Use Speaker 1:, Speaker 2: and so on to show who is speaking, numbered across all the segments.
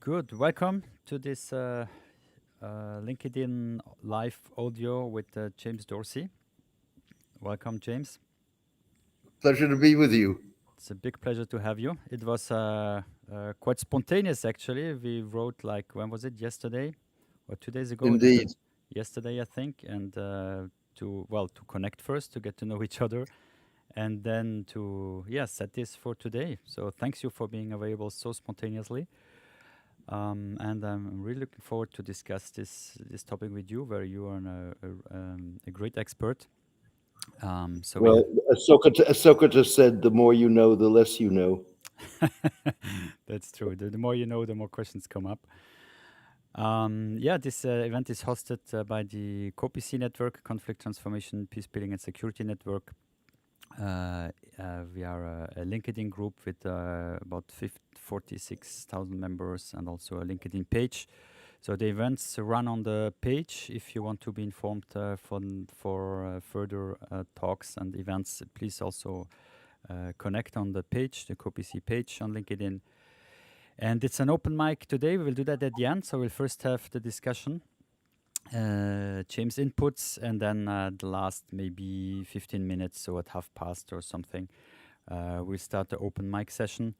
Speaker 1: Good. Welcome to this LinkedIn live audio with James Dorsey. Welcome, James.
Speaker 2: Pleasure to be with you.
Speaker 1: It's a big pleasure to have you. It was quite spontaneous, actually. We wrote when was it? Yesterday or 2 days ago?
Speaker 2: Indeed.
Speaker 1: Yesterday, I think, and to connect first, to get to know each other, and then to set this for today. So thanks you for being available so spontaneously. And I'm really looking forward to discuss this topic with you, where you are a great expert. So we
Speaker 2: Well, as Socrates said, the more you know, the less you know.
Speaker 1: That's true. The more you know, the more questions come up. This event is hosted by the COPC Network, Conflict Transformation, Peacebuilding and Security Network. We are a LinkedIn group with about 46,000 members and also a LinkedIn page. So the events run on the page. If you want to be informed for further talks and events, please also connect on the page, the COPC page on LinkedIn. And it's an open mic today. We will do that at the end. So we'll first have the discussion, James inputs, and then the last maybe 15 minutes, so at past or something, we'll start the open mic session.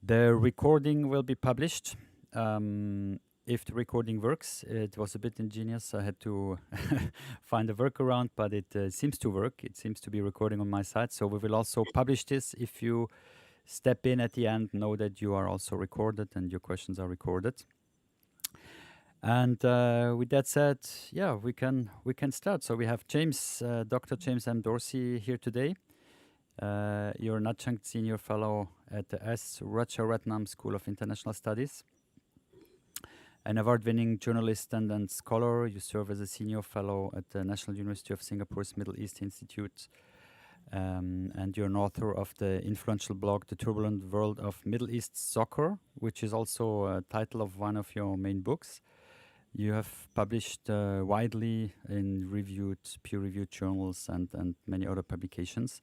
Speaker 1: The recording will be published. If the recording works, it was a bit ingenious. I had to find a workaround, but it seems to work. It seems to be recording on my side. So we will also publish this. If you step in at the end, know that you are also recorded and your questions are recorded. And with that said, we can start. So we have James, Dr. James M. Dorsey here today. You're an adjunct senior fellow at the S. Rajaratnam School of International Studies. An award-winning journalist and scholar, you serve as a senior fellow at the National University of Singapore's Middle East Institute. And you're an author of the influential blog, The Turbulent World of Middle East Soccer, which is also a title of one of your main books. You have published widely in peer-reviewed journals and many other publications.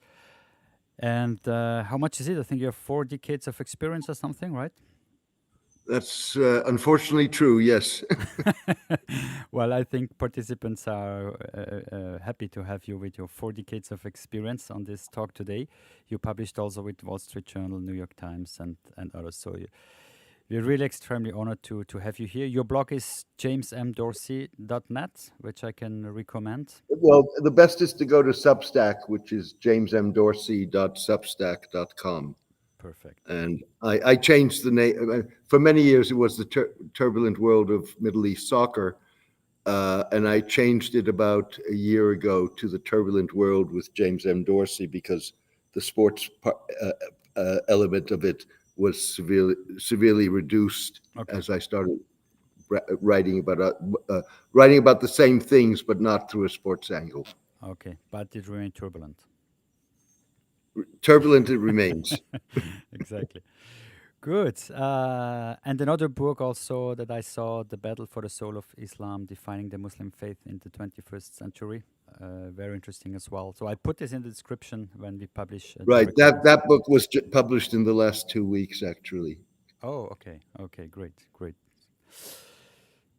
Speaker 1: And how much is it? I think you have 4 decades of experience or something, right?
Speaker 2: That's unfortunately true, yes.
Speaker 1: Well, I think participants are happy to have you with your 4 decades of experience on this talk today. You published also with Wall Street Journal, New York Times, and others. So we're really extremely honored to have you here. Your blog is jamesmdorsey.net, which I can recommend.
Speaker 2: Well, the best is to go to Substack, which is jamesmdorsey.substack.com.
Speaker 1: Perfect.
Speaker 2: And I changed the name. For many years, it was the Turbulent World of Middle East Soccer. And I changed it about a year ago to the Turbulent World with James M. Dorsey because the sports element of it was severely reduced as I started writing about the same things, but not through a sports angle.
Speaker 1: Okay, but it remained turbulent.
Speaker 2: Turbulent it remains.
Speaker 1: Exactly. Good. And another book also that I saw, The Battle for the Soul of Islam, Defining the Muslim Faith in the 21st Century. Very interesting as well. So I put this in the description when we publish.
Speaker 2: Right. That book was published in the last 2 weeks, actually.
Speaker 1: Oh, okay. Okay, great.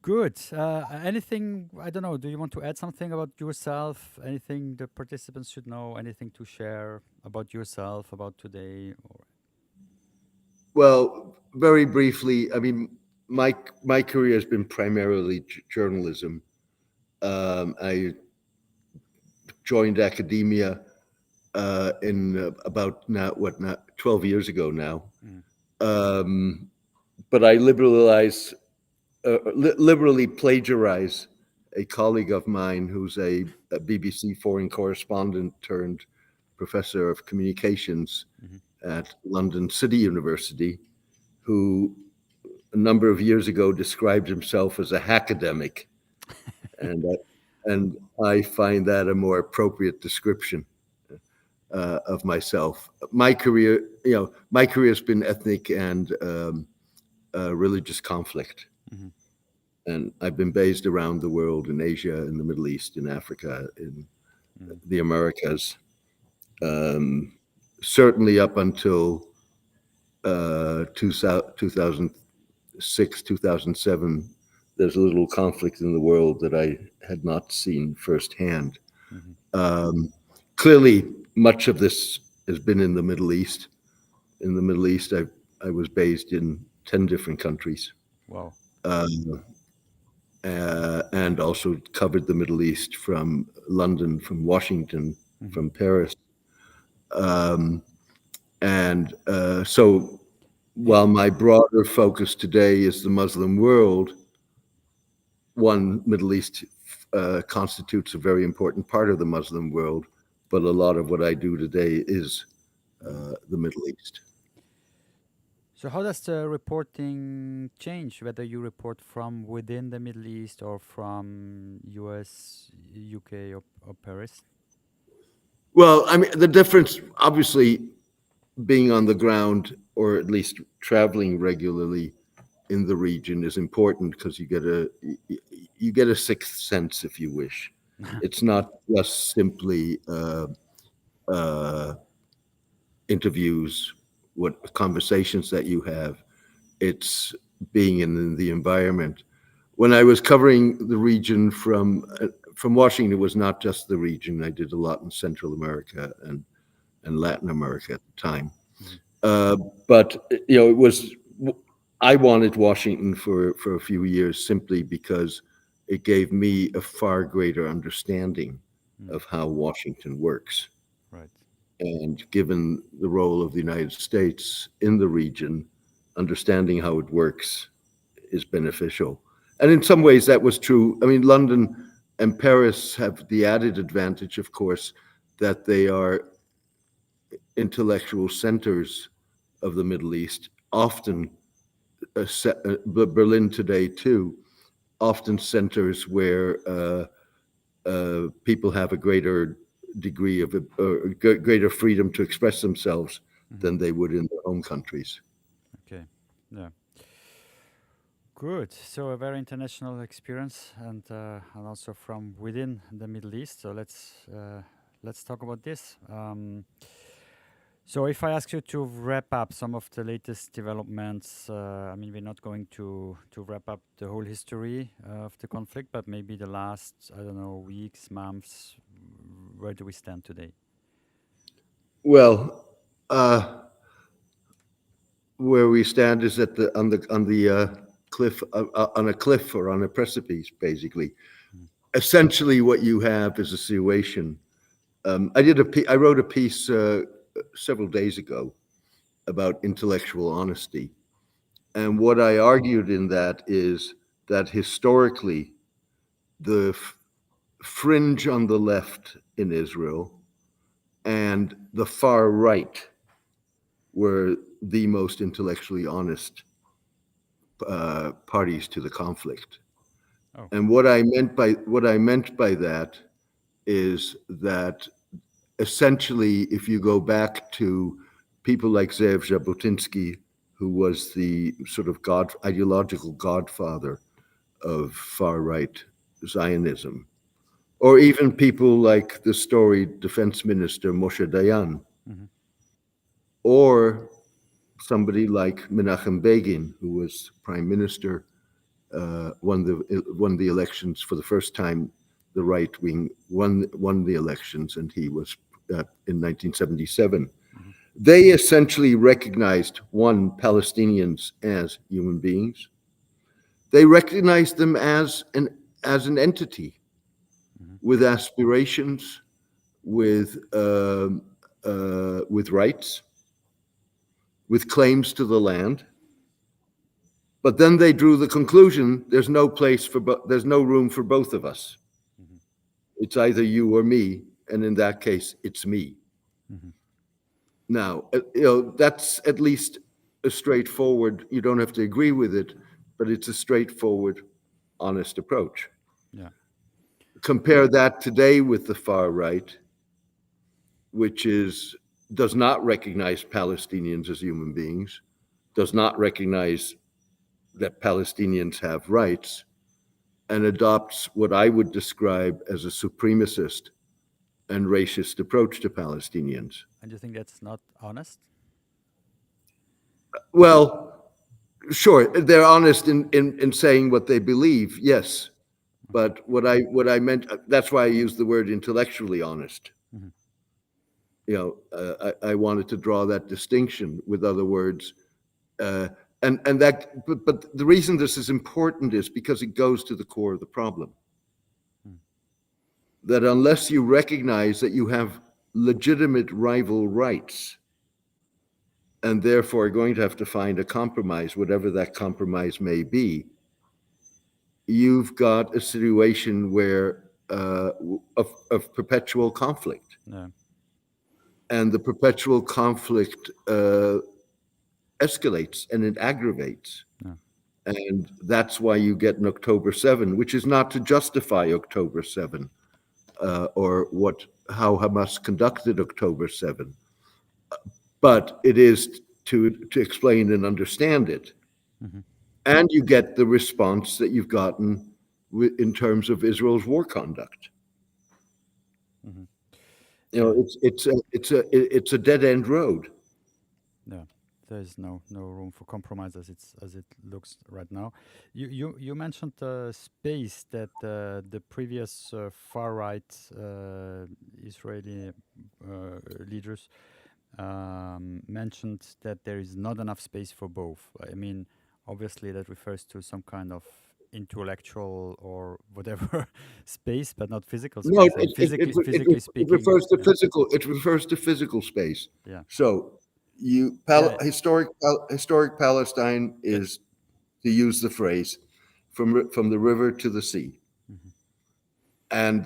Speaker 1: Good. Anything, I don't know, do you want to add something about yourself? Anything the participants should know? Anything to share about yourself, about today?
Speaker 2: Well, very briefly, I mean, my career has been primarily journalism. I joined academia in about 12 years ago now. But I liberally plagiarize a colleague of mine who's a BBC foreign correspondent turned professor of communications at London City University, who a number of years ago described himself as a hackademic. And I find that a more appropriate description of myself. My career has been ethnic and religious conflict. And I've been based around the world, in Asia, in the Middle East, in Africa, in the Americas. Certainly up until 2013 2007, there's a little conflict in the world that I had not seen firsthand.
Speaker 1: Hmm.
Speaker 2: Um, Clearly, much of this has been in the Middle East. In the Middle East, I was based in 10 different countries,
Speaker 1: Wow.
Speaker 2: um, and also covered the Middle East from London, from Washington,
Speaker 1: Hmm.
Speaker 2: from Paris. Um, so
Speaker 1: Yeah.
Speaker 2: while my broader focus today is the Muslim world, one, Middle East constitutes a very important part of the Muslim world, but a lot of what I do today is
Speaker 1: Mm.
Speaker 2: the Middle East.
Speaker 1: So how does the reporting change, whether you report from within the Middle East or from US, UK, or Paris?
Speaker 2: Well, I mean, the difference, obviously, being on the ground or at least traveling regularly in the region is important because you get a sixth sense, if you wish. It's not just simply uh, interviews, what conversations that you have. It's being in the environment. When I was covering the region from Washington, it was not just the region. I did a lot in Central America and Latin America at the time.
Speaker 1: Mhm.
Speaker 2: Uh, but it was I wanted Washington for a few years simply because it gave me a far greater understanding
Speaker 1: Mm.
Speaker 2: of how Washington works.
Speaker 1: Right.
Speaker 2: And given the role of the United States in the region, understanding how it works is beneficial. And in some ways, that was true. I mean, London and Paris have the added advantage, of course, that they are intellectual centers of the Middle East, often Berlin today, too, often centers where people have a greater degree of greater freedom to express themselves
Speaker 1: Hmm.
Speaker 2: than they would in their home countries.
Speaker 1: Okay. Yeah. Good. So a very international experience, and also from within the Middle East. So let's talk about this. So if I ask you to wrap up some of the latest developments, I mean we're not going to wrap up the whole history of the conflict, but maybe the last, I don't know, weeks, months. Where do we stand today?
Speaker 2: Well, where we stand is at the cliff, on a cliff or on a precipice, basically.
Speaker 1: Mm.
Speaker 2: Essentially, what you have is a situation. I wrote a piece several days ago about intellectual honesty, and what I argued in that is that historically, the fringe on the left in Israel and the far right were the most intellectually honest parties to the conflict.
Speaker 1: Oh.
Speaker 2: And what I meant by that is that essentially, if you go back to people like Zev Jabotinsky, who was the sort of ideological godfather of far right Zionism, or even people like the storied defense minister Moshe Dayan,
Speaker 1: Hmm.
Speaker 2: or somebody like Menachem Begin, who was prime minister, won the elections for the first time. The right wing won the elections, and he was in 1977.
Speaker 1: Hmm.
Speaker 2: They essentially recognized one Palestinians as human beings. They recognized them as an entity
Speaker 1: Hmm.
Speaker 2: with aspirations, with rights, with claims to the land. But then they drew the conclusion: there's no room for both of us.
Speaker 1: Hmm.
Speaker 2: It's either you or me, and in that case, it's me.
Speaker 1: Hmm.
Speaker 2: Now, that's at least a straightforward. You don't have to agree with it, but it's a straightforward, honest approach.
Speaker 1: Yeah.
Speaker 2: Compare that today with the far right, which does not recognize Palestinians as human beings, does not recognize that Palestinians have rights, and adopts what I would describe as a supremacist and racist approach to Palestinians.
Speaker 1: And you think that's not honest?
Speaker 2: Well, Sure, they're honest in saying what they believe, yes. But what I meant, that's why I used the word intellectually honest.
Speaker 1: Mhm.
Speaker 2: I wanted to draw that distinction. With other words, and that, but the reason this is important is because it goes to the core of the problem.
Speaker 1: Mm.
Speaker 2: That unless you recognize that you have legitimate rival rights, and therefore are going to have to find a compromise, whatever that compromise may be, you've got a situation where of perpetual conflict,
Speaker 1: Yeah.
Speaker 2: and the perpetual conflict escalates and it aggravates.
Speaker 1: Yeah.
Speaker 2: And that's why you get an October 7, which is not to justify October 7 or how Hamas conducted October 7, but it is to explain and understand it.
Speaker 1: Mhm.
Speaker 2: And you get the response that you've gotten in terms of Israel's war conduct.
Speaker 1: Mhm.
Speaker 2: You know,
Speaker 1: Yeah.
Speaker 2: it's a dead end road.
Speaker 1: Yeah, there's no room for compromise as it looks right now. You mentioned space that the previous far right Israeli leaders mentioned that there is not enough space for both. I mean, obviously that refers to some kind of intellectual or whatever space, but not physical
Speaker 2: No,
Speaker 1: space. And physically
Speaker 2: it
Speaker 1: speaking,
Speaker 2: refers to physical. It refers to physical space.
Speaker 1: yeah,
Speaker 2: So,
Speaker 1: yeah,
Speaker 2: historic Palestine is, to use the phrase, from the river to the sea,
Speaker 1: mhm.
Speaker 2: and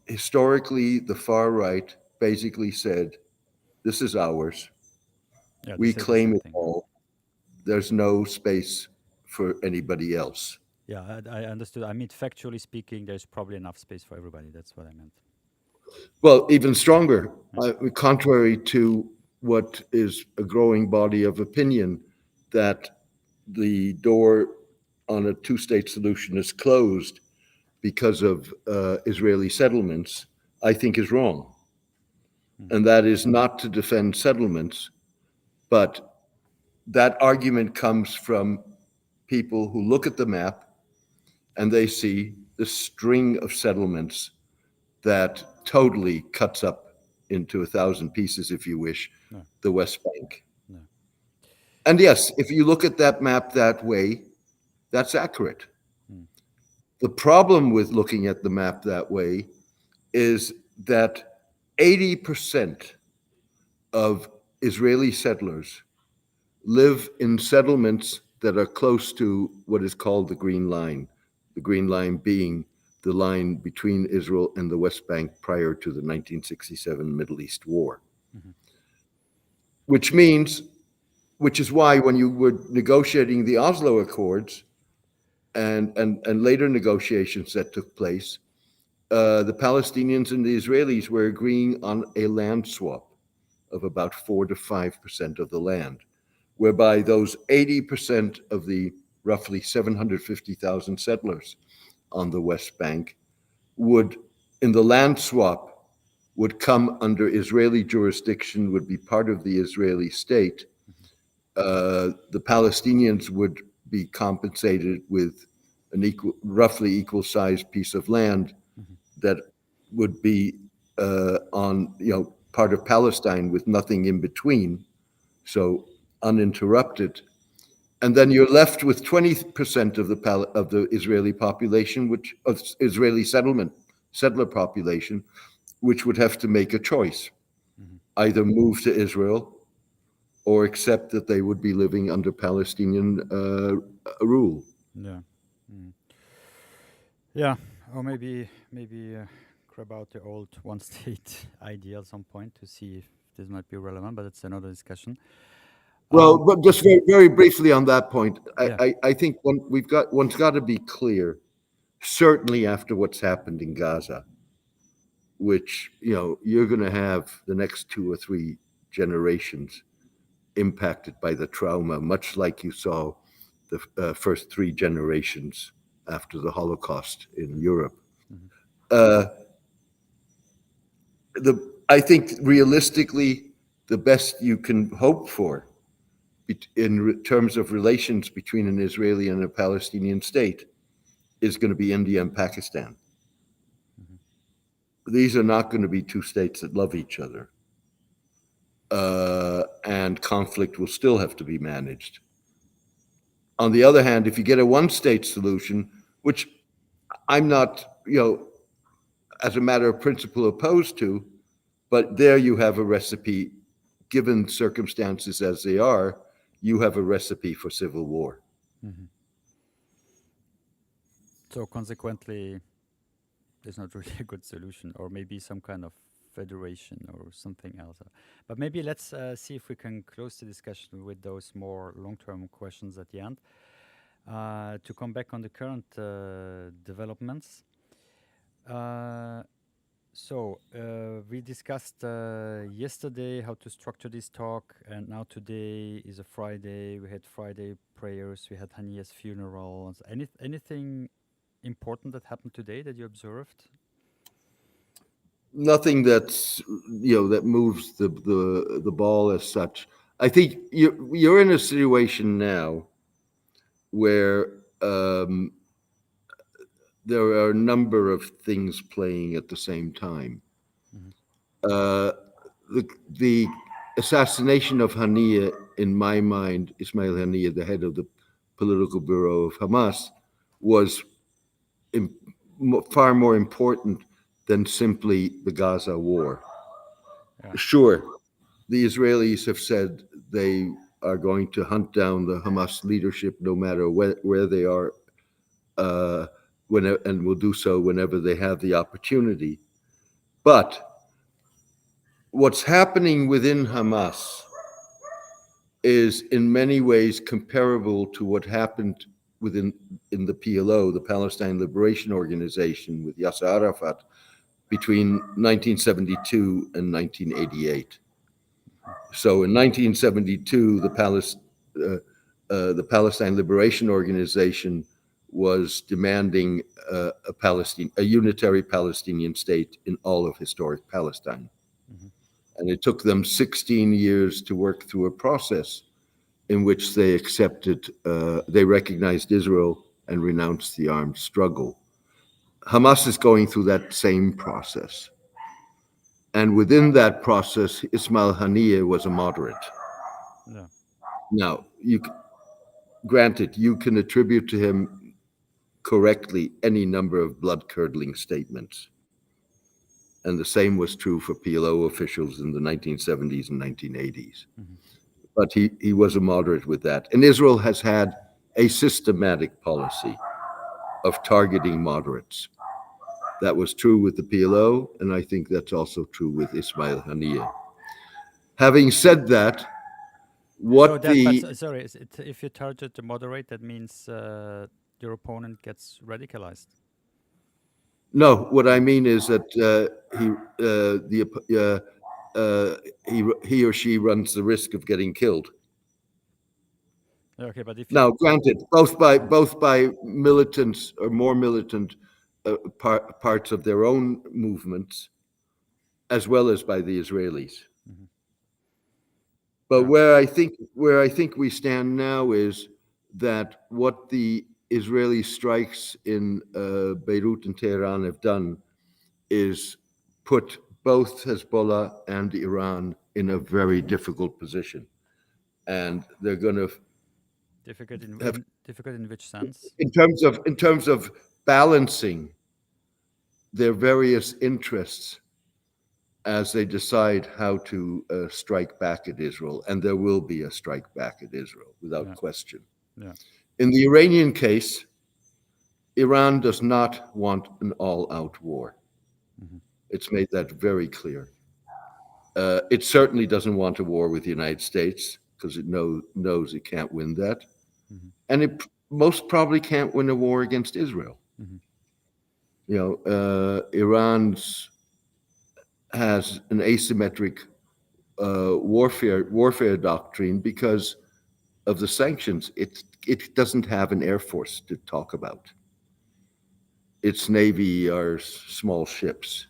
Speaker 2: historically the far right basically said, "This is ours.
Speaker 1: Yeah, they
Speaker 2: We
Speaker 1: say the
Speaker 2: claim
Speaker 1: same
Speaker 2: it
Speaker 1: thing.
Speaker 2: all. There's no space for anybody else."
Speaker 1: Yeah, I understood. I mean, factually speaking, there's probably enough space for everybody. That's what I meant.
Speaker 2: Well, even stronger,
Speaker 1: Yeah.
Speaker 2: contrary to what is a growing body of opinion, that the door on a two-state solution is closed because of Israeli settlements, I think is wrong.
Speaker 1: Mm.
Speaker 2: And that is not to defend settlements, but that argument comes from people who look at the map and they see the string of settlements that totally cuts up into 1,000 pieces, if you wish,
Speaker 1: No,
Speaker 2: the West Bank.
Speaker 1: no.
Speaker 2: And yes, if you look at that map that way, that's accurate.
Speaker 1: Mm.
Speaker 2: The problem with looking at the map that way is that 80% of Israeli settlers live in settlements that are close to what is called the Green Line being the line between Israel and the West Bank prior to the 1967 Middle East War.
Speaker 1: Mhm.
Speaker 2: Which means, which is why when you were negotiating the Oslo Accords and later negotiations that took place, the Palestinians and the Israelis were agreeing on a land swap of about 4 to 5% of the land, whereby those 80% of the roughly 750,000 settlers on the West Bank would, in the land swap, would come under Israeli jurisdiction, would be part of the Israeli state. The Palestinians would be compensated with an roughly equal sized piece of land
Speaker 1: Mhm.
Speaker 2: that would be on, part of Palestine with nothing in between, so uninterrupted. And then you're left with 20% of the Israeli population, which of Israeli settler population, which would have to make a choice,
Speaker 1: Mhm.
Speaker 2: either move to Israel or accept that they would be living under Palestinian rule.
Speaker 1: Yeah. Mm. Yeah. Or maybe grab out the old one state idea at some point to see if this might be relevant, but it's another discussion.
Speaker 2: Well, but just very, very briefly on that point,
Speaker 1: Yeah.
Speaker 2: I think one's got to be clear, certainly after what's happened in Gaza, which you're going to have the next 2 or 3 generations impacted by the trauma, much like you saw the first 3 generations after the Holocaust in Europe.
Speaker 1: Mhm.
Speaker 2: Uh, I think realistically, the best you can hope for in terms of relations between an Israeli and a Palestinian state is going to be India and Pakistan. These are not going to be two states that love each other. And conflict will still have to be managed. On the other hand, if you get a one-state solution, which I'm not, as a matter of principle opposed to, but there you have a recipe, given circumstances as they are, you have a recipe for civil war.
Speaker 1: So consequently, there's not really a good solution, or maybe some kind of federation or something else. But maybe let's see if we can close the discussion with those more long-term questions at the end. To come back on the current developments. So we discussed yesterday how to structure this talk, and now today is a Friday. We had Friday prayers. We had Haniyeh's funeral. Anything important that happened today that you observed?
Speaker 2: Nothing that's that moves the ball as such. I think you're in a situation now where there are a number of things playing at the same time. The assassination of Haniyeh, in my mind, Ismail Haniyeh, the head of the political bureau of Hamas, was far more important than simply the Gaza war.
Speaker 1: Yeah.
Speaker 2: Sure, the Israelis have said they are going to hunt down the Hamas leadership no matter where they are, and will do so whenever they have the opportunity. But what's happening within Hamas is in many ways comparable to what happened in the PLO, the Palestine Liberation Organization, with Yasser Arafat between 1972 and 1988. So in 1972, the Palestine Liberation Organization was demanding a unitary Palestinian state in all of historic Palestine. And it took them 16 years to work through a process in which they recognized Israel and renounced the armed struggle. Hamas is going through that same process. And within that process, Ismail Haniyeh was a moderate.
Speaker 1: Yeah.
Speaker 2: Now, granted, you can attribute to him correctly any number of blood-curdling statements. And the same was true for PLO officials in the 1970s and 1980s. But he was a moderate with that. And Israel has had a systematic policy of targeting moderates. That was true with the PLO, and I think that's also true with Ismail Haniyeh. Having said that,
Speaker 1: if you target the moderate, that means your opponent gets radicalized.
Speaker 2: No, what I mean is that he or she runs the risk of getting killed.
Speaker 1: Okay, but if
Speaker 2: now, granted, both by militants or more militant parts of their own movements, as well as by the Israelis. But where I think we stand now is that what the Israeli strikes in Beirut and Tehran have done is put both Hezbollah and Iran in a very difficult position, and they're going to
Speaker 1: difficult in which sense?
Speaker 2: In terms of balancing their various interests as they decide how to strike back at Israel, and there will be a strike back at Israel without question.
Speaker 1: Yeah.
Speaker 2: In the Iranian case, Iran does not want an all-out war. It's made that very clear. It certainly doesn't want a war with the United States because it knows it can't win that. And it most probably can't win a war against Israel. Iran has an asymmetric warfare doctrine because of the sanctions. It doesn't have an air force to talk about. Its navy are small ships.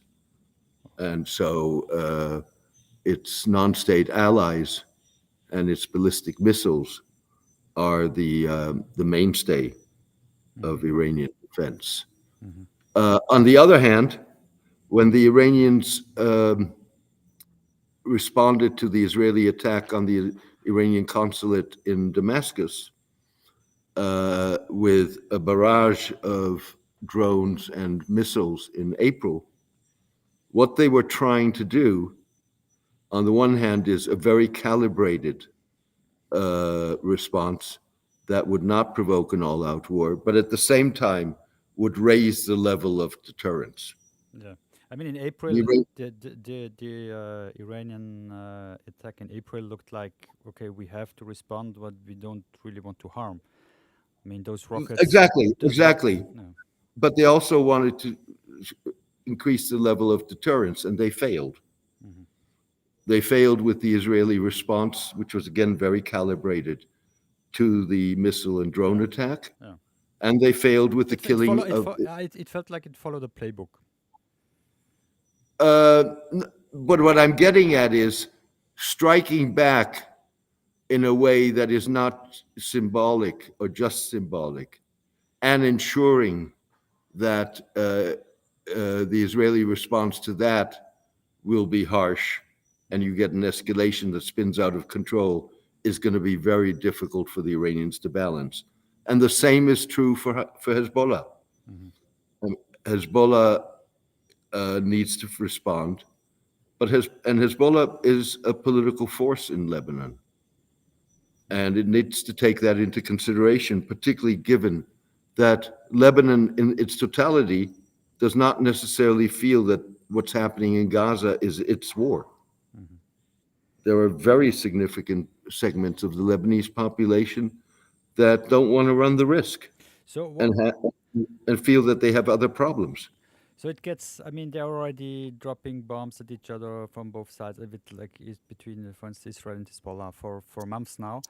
Speaker 2: And so its non-state allies and its ballistic missiles are the mainstay of Iranian defense. On the other hand, when the Iranians responded to the Israeli attack on the Iranian consulate in Damascus with a barrage of drones and missiles in April, what they were trying to do, on the one hand, is a very calibrated response that would not provoke an all-out war, but at the same time would raise the level of deterrence.
Speaker 1: Yeah, I mean, in April,
Speaker 2: The
Speaker 1: the Iranian attack in April looked like, okay, we have to respond, but we don't really want to harm. I mean, those rockets.
Speaker 2: Exactly.
Speaker 1: No.
Speaker 2: But they also wanted to increase the level of deterrence, and they failed. They failed with the Israeli response, which was again very calibrated to the missile and drone attack, and they failed with the killing of.
Speaker 1: It felt like it followed a playbook.
Speaker 2: But what I'm getting at is striking back in a way that is not symbolic or just symbolic, and ensuring that the Israeli response to that will be harsh, and you get an escalation that spins out of control, is going to be very difficult for the Iranians to balance. And the same is true for Hezbollah. Hezbollah needs to respond, but Hezbollah is a political force in Lebanon, and it needs to take that into consideration, particularly given that Lebanon in its totality does not necessarily feel that what's happening in Gaza is its war. There are very significant segments of the Lebanese population that don't want to run the risk and feel that they have other problems.
Speaker 1: So it gets, I mean, they're already dropping bombs at each other from both sides, a bit like is between, for instance, Israel and Hezbollah for months now.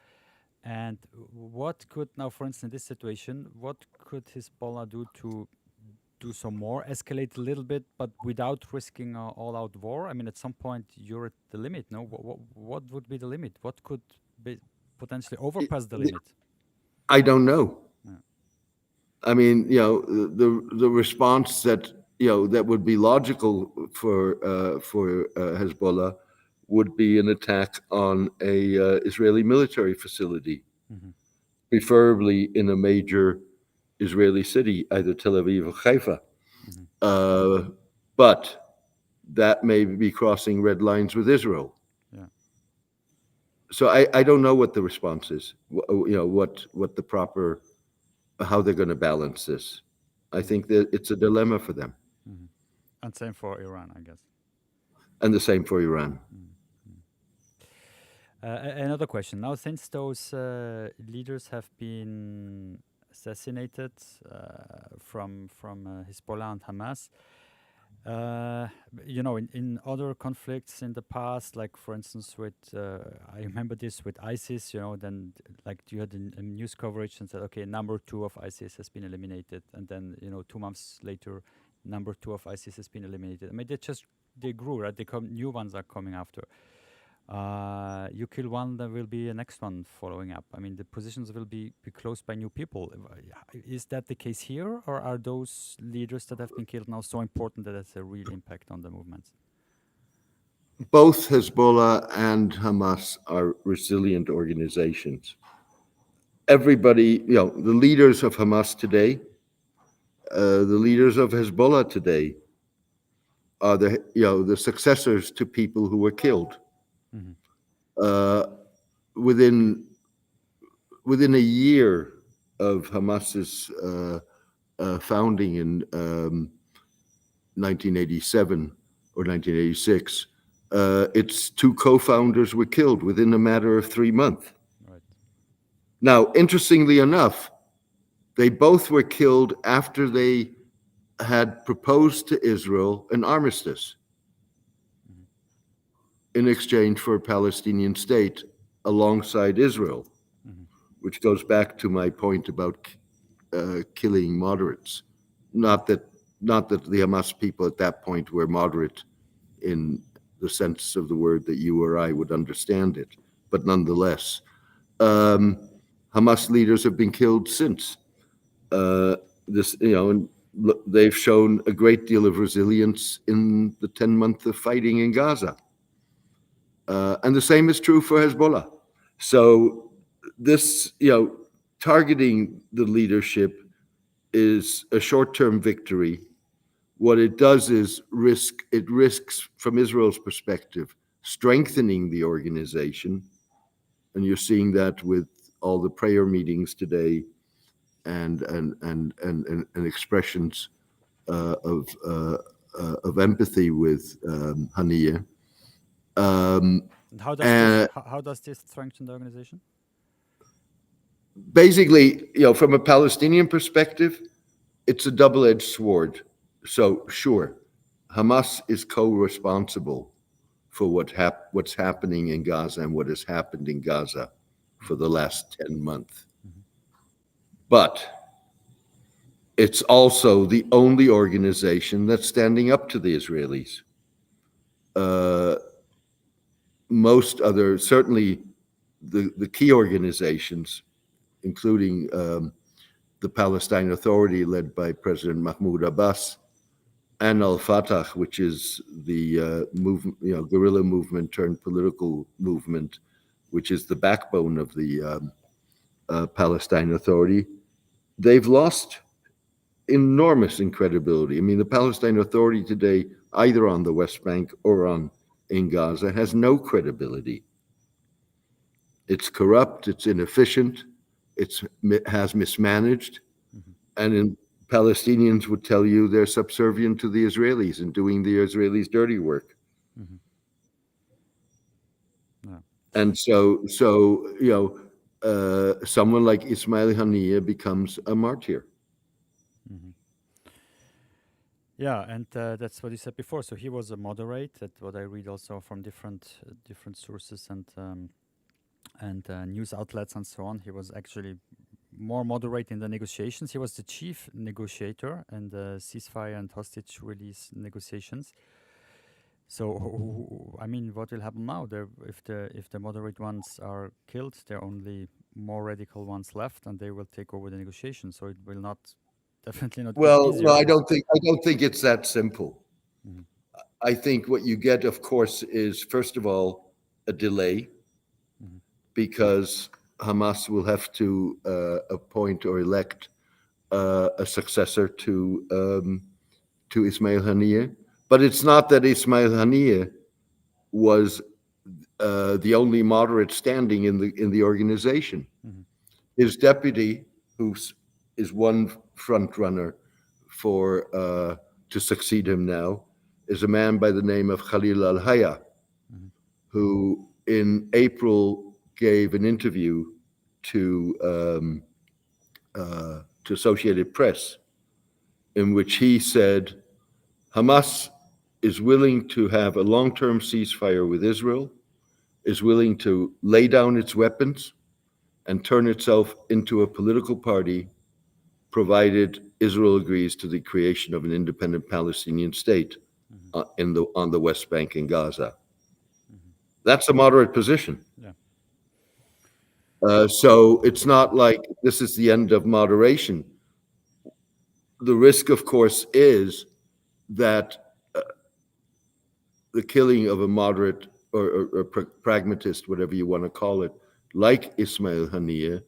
Speaker 1: And what could now, for instance, in this situation, what could Hezbollah do to do some more, escalate a little bit, but without risking an all-out war? I mean, at some point, you're at the limit, no? What would be the limit? What could be potentially overpass the limit?
Speaker 2: I don't know. I mean, the response that that would be logical for Hezbollah would be an attack on a Israeli military facility, preferably in a major Israeli city, either Tel Aviv or Haifa. But that may be crossing red lines with Israel. So I don't know what the response is. What the proper, how they're going to balance this. I think that it's a dilemma for them.
Speaker 1: And same for Iran, I guess.
Speaker 2: And the same for Iran.
Speaker 1: Another question. Now, since those leaders have been assassinated from Hezbollah and Hamas, in other conflicts in the past, like for instance with, I remember this with ISIS, then like you had a news coverage and said, okay, number 2 of ISIS has been eliminated. And then, 2 months later, number 2 of ISIS has been eliminated. I mean, they grew, right? New ones are coming after. You kill one, there will be a next one following up. I mean, the positions will be closed by new people. Is that the case here, or are those leaders that have been killed now so important that it's a real impact on the movements?
Speaker 2: Both Hezbollah and Hamas are resilient organizations. Everybody, the leaders of Hamas today, the leaders of Hezbollah today are the successors to people who were killed. Within a year of Hamas's founding in 1987 or 1986, its 2 co-founders were killed within a matter of 3 months.
Speaker 1: Right.
Speaker 2: Now, interestingly enough, they both were killed after they had proposed to Israel an armistice in exchange for a Palestinian state alongside Israel, which goes back to my point about killing moderates. Not that the Hamas people at that point were moderate in the sense of the word that you or I would understand it, but nonetheless, Hamas leaders have been killed since. And they've shown a great deal of resilience in the 10 months of fighting in Gaza. And the same is true for Hezbollah. So this, targeting the leadership is a short-term victory. What it does is risks, from Israel's perspective, strengthening the organization. And you're seeing that with all the prayer meetings today and expressions of empathy with Haniyeh.
Speaker 1: And how does this strengthen the organization?
Speaker 2: Basically, from a Palestinian perspective, it's a double-edged sword. So sure, Hamas is co-responsible for what's happening in Gaza and what has happened in Gaza for the last 10 months. Mm-hmm. But it's also the only organization that's standing up to the Israelis. Most other, certainly the key organizations, including the Palestine Authority led by President Mahmoud Abbas, and Al-Fatah, which is the movement, guerrilla movement turned political movement, which is the backbone of the Palestine Authority, they've lost enormous credibility. I mean, the Palestine Authority today, either on the West Bank or in Gaza, has no credibility. It's corrupt, it's inefficient, it has mismanaged, and Palestinians would tell you they're subservient to the Israelis and doing the Israelis' dirty work. Mm-hmm. Yeah. And so someone like Ismail Haniyeh becomes a martyr.
Speaker 1: Mm-hmm. Yeah, and that's what you said before. So he was a moderate. That's what I read also from different sources and news outlets and so on. He was actually more moderate in the negotiations. He was the chief negotiator in the ceasefire and hostage release negotiations. So, I mean, what will happen now? If the moderate ones are killed, there are only more radical ones left, and they will take over the negotiations. So it will definitely not.
Speaker 2: Well, no, I don't think it's that simple. Mm-hmm. I think what you get, of course, is first of all a delay, mm-hmm. because Hamas will have to appoint or elect a successor to Ismail Haniyeh. But it's not that Ismail Haniyeh was the only moderate standing in the organization. Mm-hmm. His deputy, who is one front runner to succeed him now, is a man by the name of Khalil al-Hayya, mm-hmm. who in April gave an interview to Associated Press, in which he said Hamas is willing to have a long-term ceasefire with Israel, is willing to lay down its weapons and turn itself into a political party, provided Israel agrees to the creation of an independent Palestinian state, mm-hmm. On the West Bank in Gaza. Mm-hmm. That's a moderate position. Yeah. So it's not like this is the end of moderation. The risk, of course, is that the killing of a moderate or pragmatist, whatever you want to call it, like Ismail Haniyeh,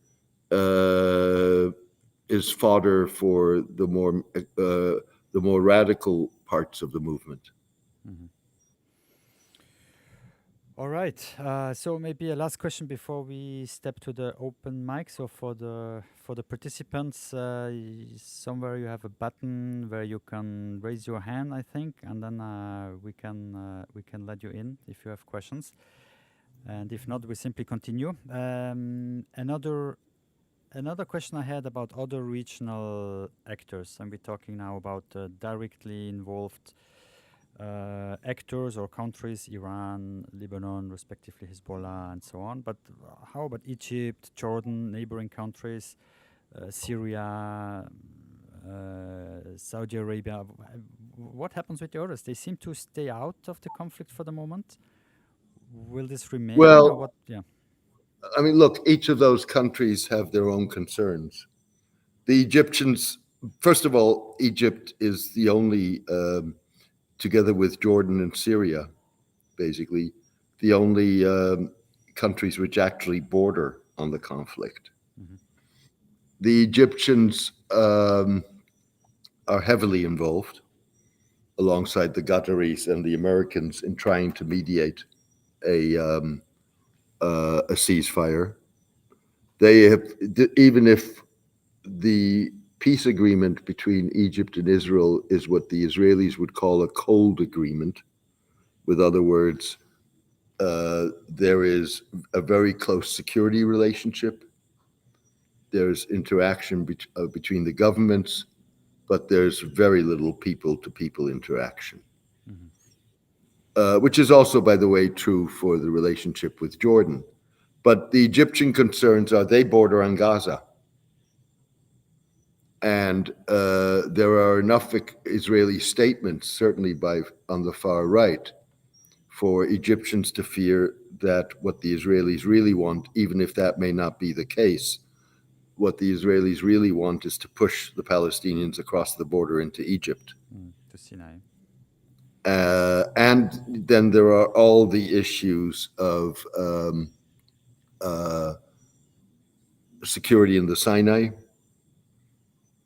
Speaker 2: is fodder for the more radical parts of the movement. Mm-hmm.
Speaker 1: All right. So maybe a last question before we step to the open mic. So for the participants, somewhere you have a button where you can raise your hand, I think, and then we can let you in if you have questions. And if not, we simply continue. Another question I had about other regional actors, and we're talking now about directly involved actors or countries, Iran, Lebanon, respectively Hezbollah, and so on. But how about Egypt, Jordan, neighboring countries, Syria, Saudi Arabia? What happens with the others? They seem to stay out of the conflict for the moment. Will this remain?
Speaker 2: Well,
Speaker 1: or what? Yeah.
Speaker 2: I mean, look, each of those countries have their own concerns. The Egyptians, first of all, Egypt is the only, together with Jordan and Syria, basically, the only countries which actually border on the conflict.
Speaker 1: Mhm.
Speaker 2: The Egyptians are heavily involved alongside the Qataris and the Americans in trying to mediate a ceasefire. They have, even if the peace agreement between Egypt and Israel is what the Israelis would call a cold agreement. With other words, there is a very close security relationship. There's interaction between the governments, but there's very little people to people interaction,
Speaker 1: Mhm.
Speaker 2: which is also, by the way, true for the relationship with Jordan. But the Egyptian concerns are they border on Gaza. And there are enough Israeli statements, certainly on the far right, for Egyptians to fear that what the Israelis really want, even if that may not be the case, what the Israelis really want is to push the Palestinians across the border into Egypt.
Speaker 1: To Sinai.
Speaker 2: And then there are all the issues of uh, security in the Sinai,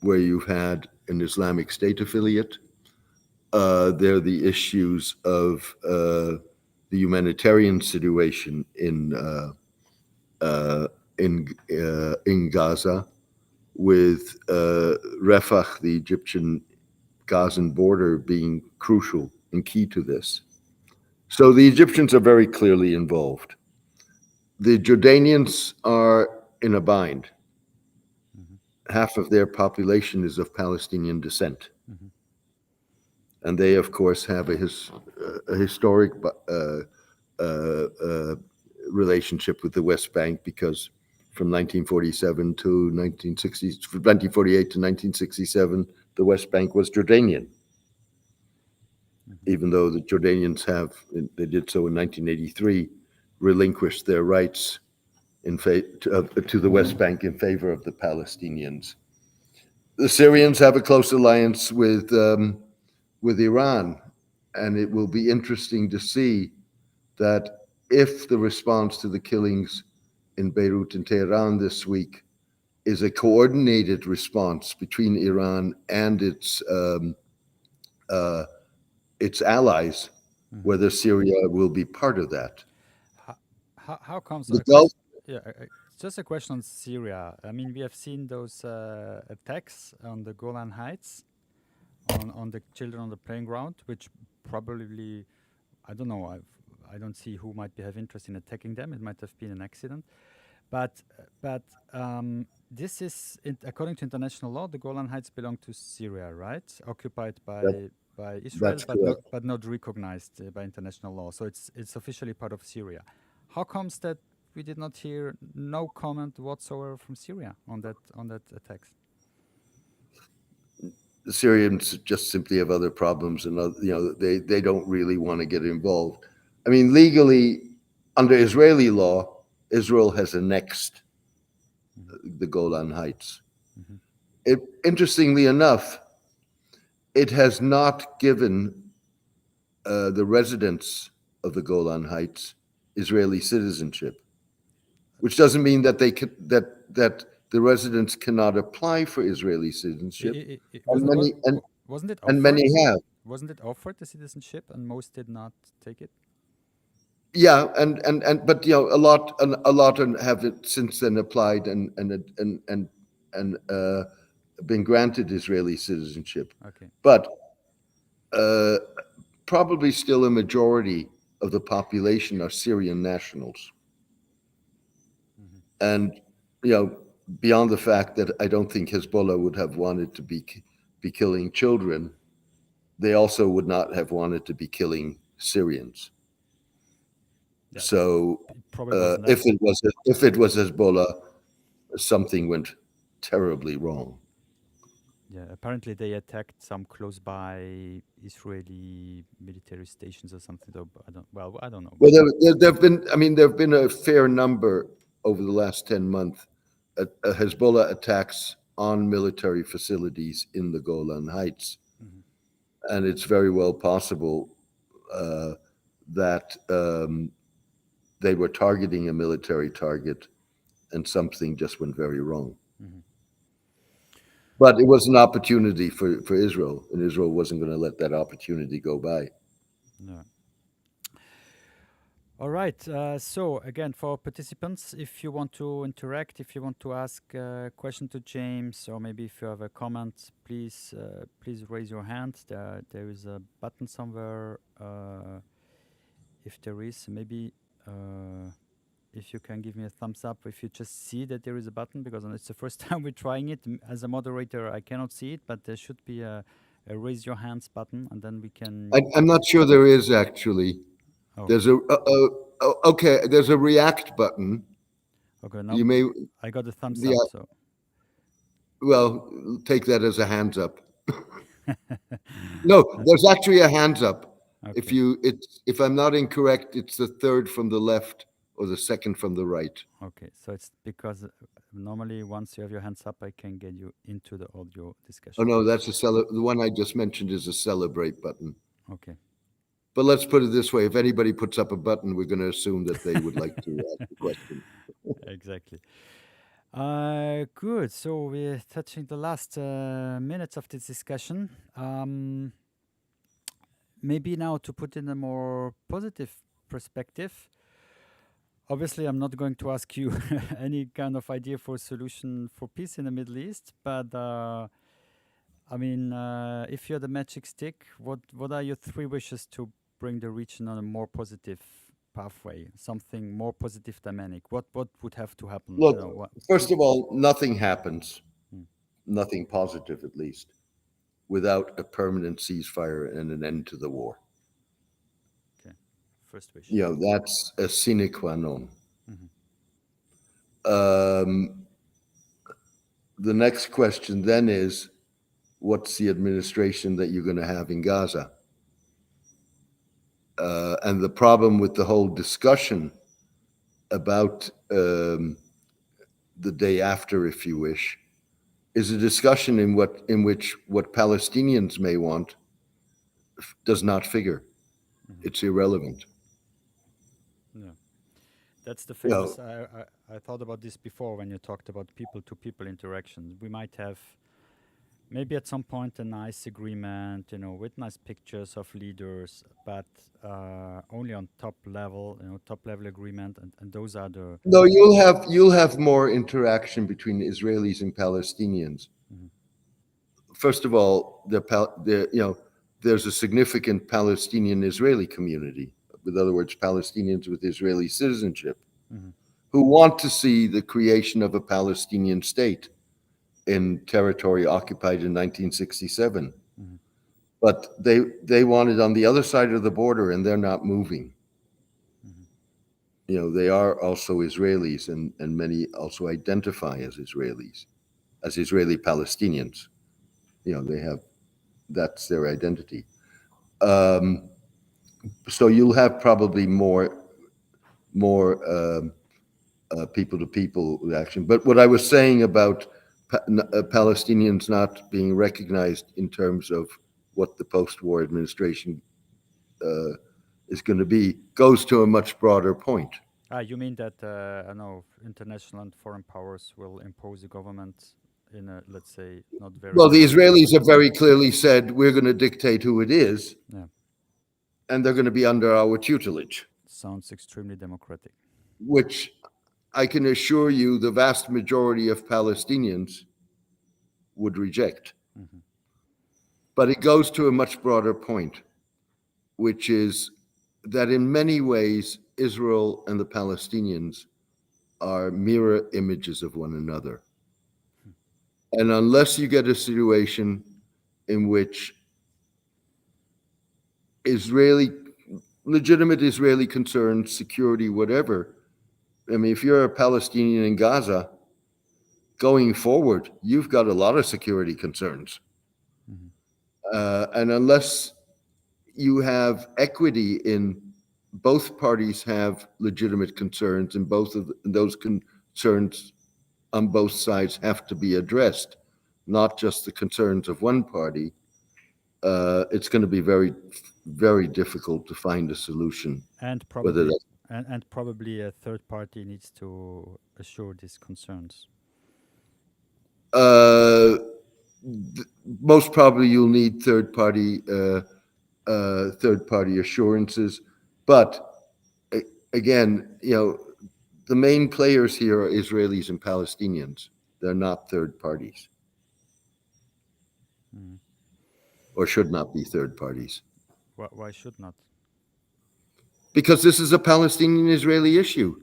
Speaker 2: where you've had an Islamic State affiliate. There are the issues of the humanitarian situation in Gaza, with Rafah, the Egyptian Gazan border, being crucial and key to this. So the Egyptians are very clearly involved. The Jordanians are in a bind.
Speaker 1: Mhm.
Speaker 2: Half of their population is of Palestinian descent.
Speaker 1: Mhm.
Speaker 2: And they, of course, have a historic uh, uh, relationship with the West Bank, because from 1947 to 1960, from 1948 to 1967, the West Bank was Jordanian,
Speaker 1: Mhm.
Speaker 2: even though the Jordanians they did so in 1983, relinquished their rights to the West Bank in favor of the Palestinians. The Syrians have a close alliance with Iran, and it will be interesting to see that if the response to the killings in Beirut and Tehran this week is a coordinated response between Iran and uh, its allies,
Speaker 1: Mhm.
Speaker 2: whether Syria will be part of that.
Speaker 1: How, how comes
Speaker 2: The
Speaker 1: a
Speaker 2: Gulf,
Speaker 1: question? Yeah, it's just a question on Syria. I mean, we have seen those attacks on the Golan Heights, on the children on the playing ground, which probably, I don't know. I don't see who might have interest in attacking them. It might have been an accident, but this is according to international law. The Golan Heights belong to Syria, right? Occupied
Speaker 2: that,
Speaker 1: by Israel,
Speaker 2: that's correct.
Speaker 1: but not recognized by international law. So it's officially part of Syria. How comes that we did not hear no comment whatsoever from Syria on that attacks?
Speaker 2: The Syrians just simply have other problems, and they don't really want to get involved. I mean, legally, under Israeli law, Israel has annexed
Speaker 1: Mhm.
Speaker 2: the Golan Heights.
Speaker 1: Mhm.
Speaker 2: Interestingly enough, it has not given the residents of the Golan Heights Israeli citizenship, which doesn't mean that that the residents cannot apply for Israeli citizenship,
Speaker 1: It
Speaker 2: and
Speaker 1: wasn't it
Speaker 2: and
Speaker 1: offered?
Speaker 2: many have.
Speaker 1: Wasn't it offered the citizenship, and most did not take it?
Speaker 2: Yeah, and but a lot have it since then applied and been granted Israeli citizenship,
Speaker 1: Okay.
Speaker 2: but uh, probably still a majority of the population are Syrian nationals.
Speaker 1: Mhm.
Speaker 2: And you know, beyond the fact that I don't think Hezbollah would have wanted to be killing children, they also would not have wanted to be killing Syrians.
Speaker 1: Yeah,
Speaker 2: So
Speaker 1: it probably wasn't that.
Speaker 2: if it was Hezbollah, something went terribly wrong.
Speaker 1: Yeah, apparently they attacked some close by Israeli military stations or something. Though I don't. Well, I don't know,
Speaker 2: Well,
Speaker 1: but
Speaker 2: there have been, I mean, there have been a fair number. over the last 10 months, Hezbollah attacks on military facilities in the Golan Heights. And it's very well possible that they were targeting a military target and something just went very wrong. But it was an opportunity for Israel, and Israel wasn't going to let that opportunity go by.
Speaker 1: No. All right. So again, for participants, if you want to interact, if you want to ask a question to James, or maybe if you have a comment, please raise your hand. There is a button somewhere. If there is, maybe if you can give me a thumbs up if you just see that there is a button, because it's the first time we're trying it. As a moderator, I cannot see it, but there should be a raise your hands button, and then we can.
Speaker 2: I'm not sure there is actually.
Speaker 1: Oh.
Speaker 2: There's okay. There's a react button.
Speaker 1: Okay, now
Speaker 2: You may.
Speaker 1: I got a thumbs
Speaker 2: Yeah.
Speaker 1: up. So
Speaker 2: Well, take that as a hands up. No, there's actually a hands up.
Speaker 1: okay.
Speaker 2: If I'm not incorrect, it's the third from the left or the second from the right.
Speaker 1: Okay, so it's because normally once you have your hands up, I can get you into the audio discussion.
Speaker 2: Oh no, that's the one I just mentioned is a celebrate button.
Speaker 1: Okay.
Speaker 2: But let's put it this way: if anybody puts up a button, we're going to assume that they would like to ask a question.
Speaker 1: Exactly. Good. So we're touching the last minutes of this discussion. Maybe now to put in a more positive perspective. Obviously, I'm not going to ask you any kind of idea for a solution for peace in the Middle East, but I mean, if you're the magic stick, what are your 3 wishes to bring the region on a more positive pathway, something more positive dynamic? What would have to happen?
Speaker 2: Look, first of all, nothing happens,
Speaker 1: Hmm.
Speaker 2: nothing positive at least, without a permanent ceasefire and an end to the war.
Speaker 1: Okay, first wish.
Speaker 2: That's a sine qua non. The next question then is, what's the administration that you're going to have in Gaza? And the problem with the whole discussion about the day after, if you wish, is a discussion in which what Palestinians may want does not figure. It's irrelevant.
Speaker 1: Yeah, that's the famous. I thought about this before when you talked about people-to-people interactions. We might have maybe at some point a nice agreement, with nice pictures of leaders, but only on top level, top level agreement, and those are the.
Speaker 2: No, you'll have more interaction between Israelis and Palestinians. First of all, there's a significant Palestinian-Israeli community. In other words, Palestinians with Israeli citizenship, who want to see the creation of a Palestinian state in territory occupied in 1967. But they want it on the other side of the border, and they're not moving. They are also Israelis, and many also identify as Israelis, as Israeli Palestinians. That's their identity. So you'll have probably more people-to-people action. But what I was saying about Palestinians not being recognized in terms of what the post-war administration is going to be goes to a much broader point.
Speaker 1: You mean that I know international and foreign powers will impose a government in a, let's say, not very
Speaker 2: Well, the
Speaker 1: democratic
Speaker 2: Israelis
Speaker 1: way?
Speaker 2: have very clearly said we're going to dictate who it is,
Speaker 1: Yeah,
Speaker 2: and they're going to be under our tutelage,
Speaker 1: sounds extremely democratic.
Speaker 2: which I can assure you the vast majority of Palestinians would reject. But it goes to a much broader point, which is that in many ways, Israel and the Palestinians are mirror images of one another. And unless you get a situation in which legitimate Israeli concerns, security, whatever, I mean, if you're a Palestinian in Gaza, going forward, you've got a lot of security concerns. And unless you have equity in both parties have legitimate concerns, and both of those concerns on both sides have to be addressed, not just the concerns of one party, it's going to be very, very difficult to find a solution.
Speaker 1: And
Speaker 2: Whether
Speaker 1: probably
Speaker 2: that,
Speaker 1: and probably a third party needs to assure these concerns.
Speaker 2: uh, most probably you'll need third party assurances, but again, the main players here are Israelis and Palestinians. They're not third parties,
Speaker 1: Mm.
Speaker 2: or should not be third parties,
Speaker 1: Why should not?
Speaker 2: because this is a Palestinian-Israeli issue,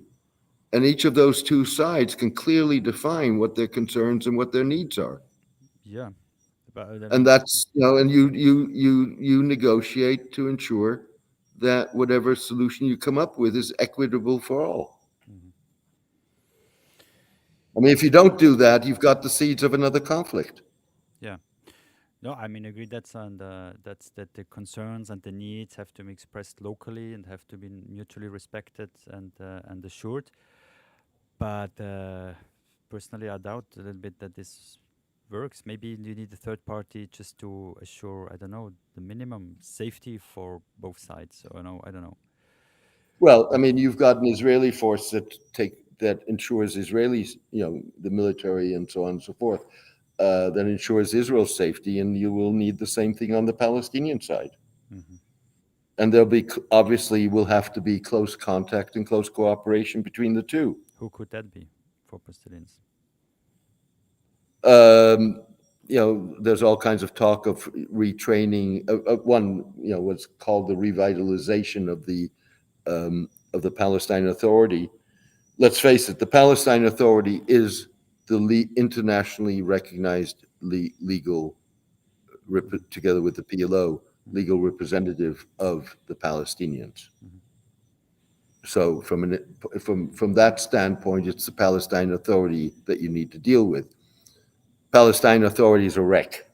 Speaker 2: and each of those two sides can clearly define what their concerns and what their needs are.
Speaker 1: Yeah, but I
Speaker 2: And
Speaker 1: mean,
Speaker 2: that's, and you negotiate to ensure that whatever solution you come up with is equitable for all.
Speaker 1: mhm.
Speaker 2: I mean, if you don't do that, you've got the seeds of another conflict.
Speaker 1: Yeah. No, I mean, agree. That's that the concerns and the needs have to be expressed locally and have to be mutually respected and assured. But personally, I doubt a little bit that this works. Maybe you need a third party just to assure, I don't know, the minimum safety for both sides. So, I don't know.
Speaker 2: Well, I mean, you've got an Israeli force that ensures Israelis, the military and so on and so forth, that ensures Israel's safety, and you will need the same thing on the Palestinian side.
Speaker 1: Hmm.
Speaker 2: And there'll be obviously will have to be close contact and close cooperation between the two.
Speaker 1: Who could that be for Palestinians?
Speaker 2: Um, there's all kinds of talk of retraining. One, what's called the revitalization of the Palestine Authority. Let's face it, the Palestine Authority is the internationally recognized legal, together with the PLO, legal representative of the Palestinians.
Speaker 1: Hmm.
Speaker 2: So from that standpoint, it's the Palestine Authority that you need to deal with. Palestine Authority is a wreck.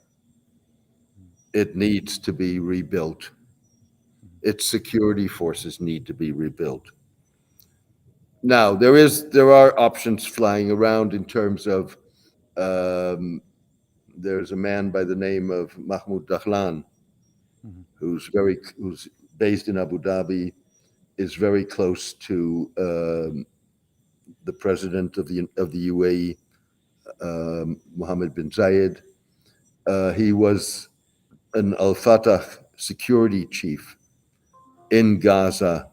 Speaker 2: It needs to be rebuilt. Its security forces need to be rebuilt. Now, there are options flying around in terms of um, there's a man by the name of Mahmoud Dahlan
Speaker 1: Hmm.
Speaker 2: who's based in Abu Dhabi, is very close to the president of the UAE, Mohammed bin Zayed. He was an Al Fatah security chief in Gaza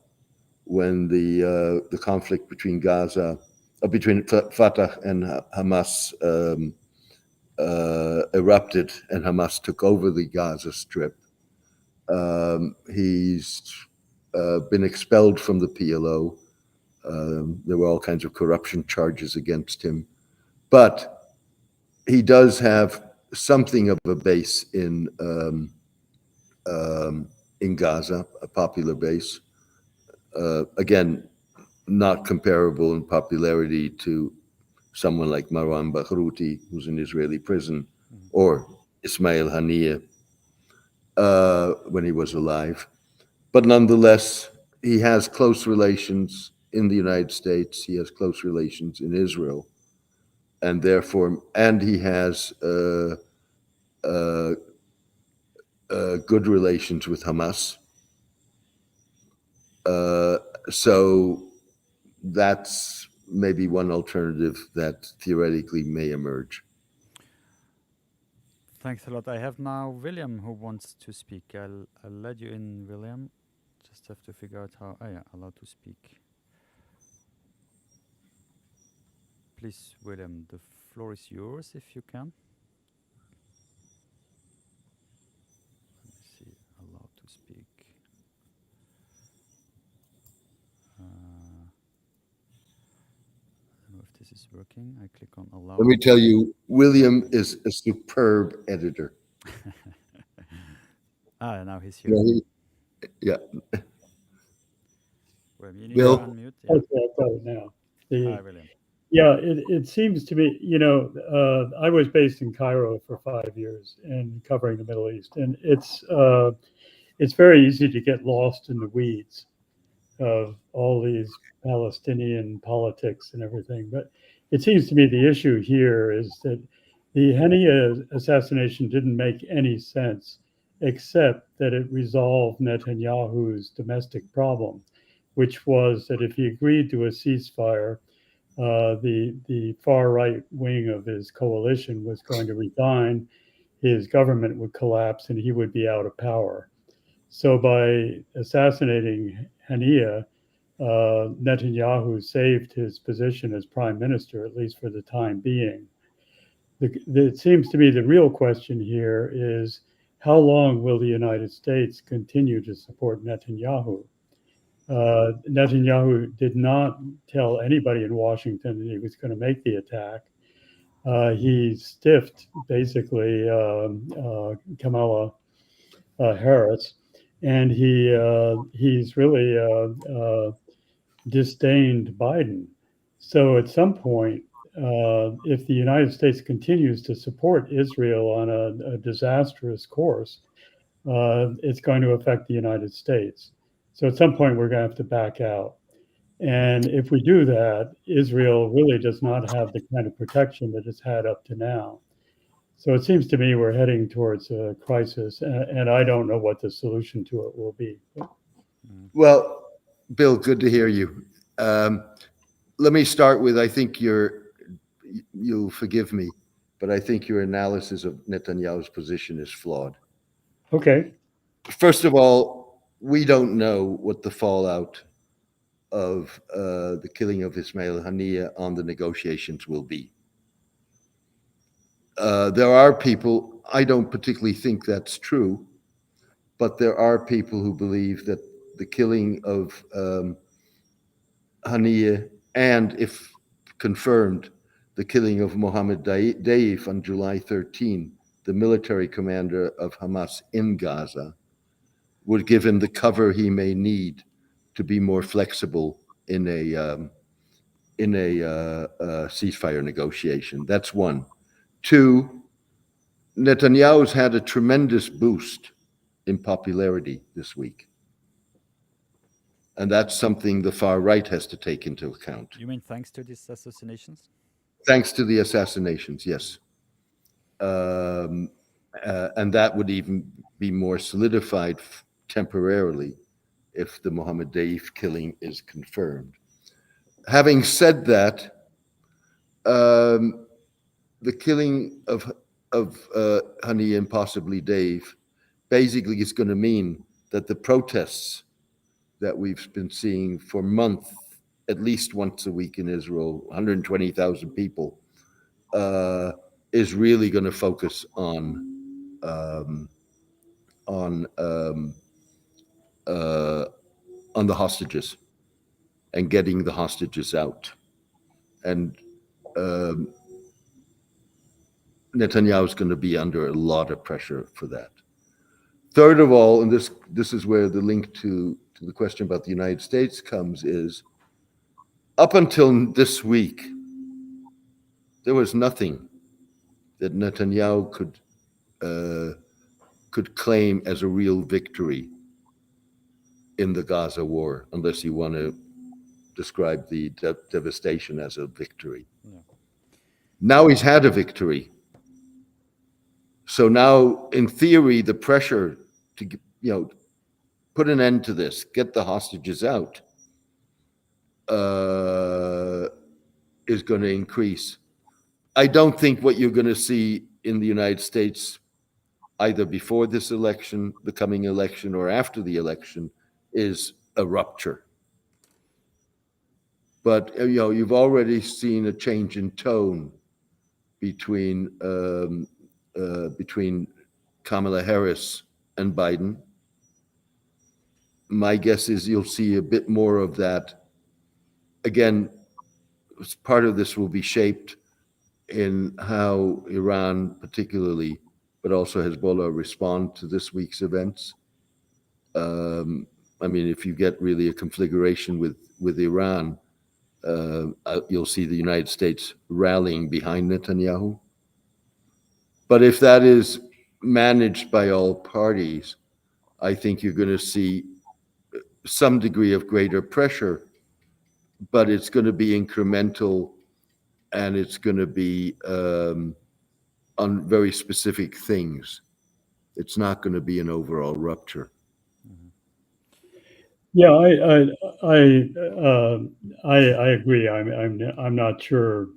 Speaker 2: when the conflict between between Fatah and Hamas erupted, and Hamas took over the Gaza Strip. He's been expelled from the PLO. There were all kinds of corruption charges against him, but he does have something of a base in Gaza, a popular base. Again, not comparable in popularity to someone like Marwan Baghrouti, who's in Israeli prison,
Speaker 1: Hmm.
Speaker 2: or Ismail Haniyeh when he was alive. But nonetheless, he has close relations in the United States. He has close relations in Israel, and he has uh, good relations with Hamas. Uh, so that's maybe one alternative that theoretically may emerge.
Speaker 1: Thanks a lot. I have now William who wants to speak. I'll let you in, William. Just have to figure out how. Oh, yeah, allowed to speak. Please, William, the floor is yours if you can. Let me see. Allowed to speak. I don't know if this is working. I click on allow.
Speaker 2: Let me tell you, William is a superb editor.
Speaker 1: Now he's here.
Speaker 2: Yeah, yeah.
Speaker 1: William, you need to
Speaker 2: Bill?
Speaker 1: unmute. Yeah.
Speaker 3: Okay, I've got it now.
Speaker 1: Hi, William.
Speaker 3: Yeah, it seems to me, I was based in Cairo for 5 years and covering the Middle East, and it's very easy to get lost in the weeds of all these Palestinian politics and everything. But it seems to me the issue here is that the Haniyeh assassination didn't make any sense, except that it resolved Netanyahu's domestic problem, which was that if he agreed to a ceasefire, the far right wing of his coalition was going to resign, his government would collapse, and he would be out of power. So by assassinating Haniyeh, Netanyahu saved his position as prime minister, at least for the time being. It seems to me the real question here is how long will the United States continue to support Netanyahu? Netanyahu did not tell anybody in Washington that he was going to make the attack. He stiffed basically Kamala Harris, and he's really disdained Biden. So at some point, if the United States continues to support Israel on a disastrous course, it's going to affect the United States. So at some point, we're going to have to back out. And if we do that, Israel really does not have the kind of protection that it's had up to now. So it seems to me we're heading towards a crisis, and I don't know what the solution to it will be.
Speaker 2: Well, Bill, good to hear you. Let me start with, I think you'll forgive me, but I think your analysis of Netanyahu's position is flawed.
Speaker 3: Okay.
Speaker 2: First of all, we don't know what the fallout of the killing of Ismail Haniyeh on the negotiations will be. There are people, I don't particularly think that's true, but there are people who believe that the killing of Haniyeh, and if confirmed, the killing of Mohammed Deif on July 13, the military commander of Hamas in Gaza, would give him the cover he may need to be more flexible in a ceasefire negotiation. That's one. Two, Netanyahu's had a tremendous boost in popularity this week. And that's something the far right has to take into account.
Speaker 1: You mean thanks to these assassinations?
Speaker 2: Thanks to the assassinations, yes. And that would even be more solidified temporarily if the Mohammed Deif killing is confirmed. Having said that, the killing of Haniyeh and possibly Deif basically is going to mean that the protests that we've been seeing for months, at least once a week in Israel, 120,000 people, is really going to focus on the hostages and getting the hostages out. And Netanyahu is going to be under a lot of pressure for that. Third of all, and this is where the link to the question about the United States comes, is up until this week, there was nothing that Netanyahu could claim as a real victory in the Gaza war, unless you want to describe the devastation as a victory. Yeah. Now he's had a victory. So now, in theory, the pressure to put an end to this, get the hostages out, is going to increase. I don't think what you're going to see in the United States, either before this election, the coming election, or after the election, is a rupture. But you've already seen a change in tone between Kamala Harris and Biden. My guess is you'll see a bit more of that. Again, part of this will be shaped in how Iran particularly, but also Hezbollah, respond to this week's events. I mean, if you get really a conflagration with Iran, you'll see the United States rallying behind Netanyahu. But if that is managed by all parties, I think you're going to see some degree of greater pressure, but it's going to be incremental and it's going to be on very specific things. It's not going to be an overall rupture.
Speaker 3: Yeah, I agree. I'm not sure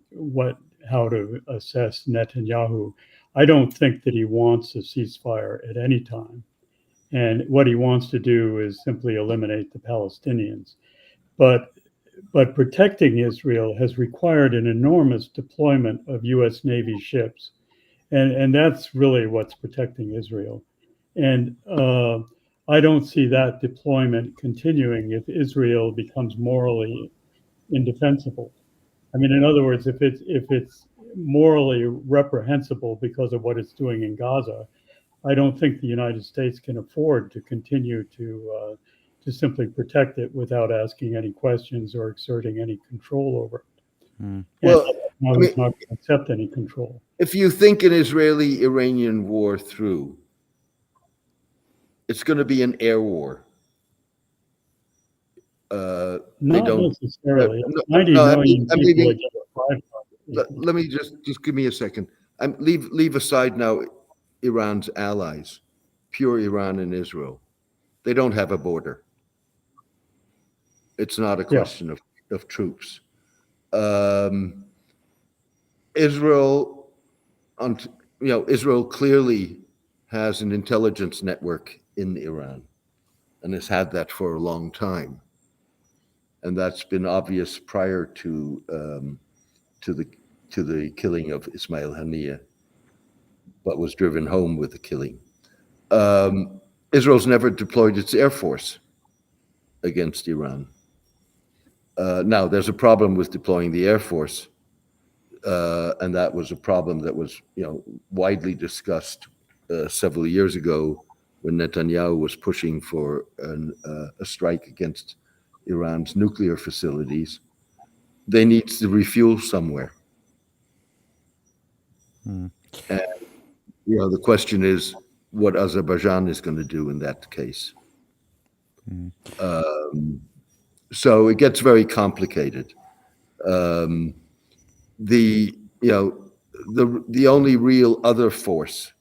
Speaker 3: how to assess Netanyahu. I don't think that he wants a ceasefire at any time, and what he wants to do is simply eliminate the Palestinians. But protecting Israel has required an enormous deployment of U.S. Navy ships, and that's really what's protecting Israel. And I don't see that deployment continuing if Israel becomes morally indefensible. I mean, in other words, if it's morally reprehensible because of what it's doing in Gaza, I don't think the United States can afford to continue to simply protect it without asking any questions or exerting any control over it.
Speaker 1: Mm.
Speaker 3: And
Speaker 2: Well,
Speaker 3: now
Speaker 2: I
Speaker 3: he's
Speaker 2: mean,
Speaker 3: not going to accept any control.
Speaker 2: if you think an Israeli-Iranian war through, it's going to be an air war. They
Speaker 3: Not
Speaker 2: don't.
Speaker 3: necessarily.
Speaker 2: No,
Speaker 3: 90
Speaker 2: no,
Speaker 3: million
Speaker 2: I'm
Speaker 3: people
Speaker 2: leaving.
Speaker 3: against 5
Speaker 2: Let me just give me a second. Leave aside now Iran's allies, pure Iran and Israel. They don't have a border. It's not a
Speaker 3: Yeah.
Speaker 2: question of troops. Israel, Israel clearly has an intelligence network in Iran, and has had that for a long time, and that's been obvious prior to the killing of Ismail Haniyeh, but was driven home with the killing. Israel's never deployed its air force against Iran. Now, there's a problem with deploying the air force, and that was a problem that was, widely discussed several years ago when Netanyahu was pushing for a strike against Iran's nuclear facilities. They need to refuel somewhere.
Speaker 1: Mm.
Speaker 2: And, the question is what Azerbaijan is going to do in that case.
Speaker 1: Mm.
Speaker 2: So it gets very complicated. The only real other force,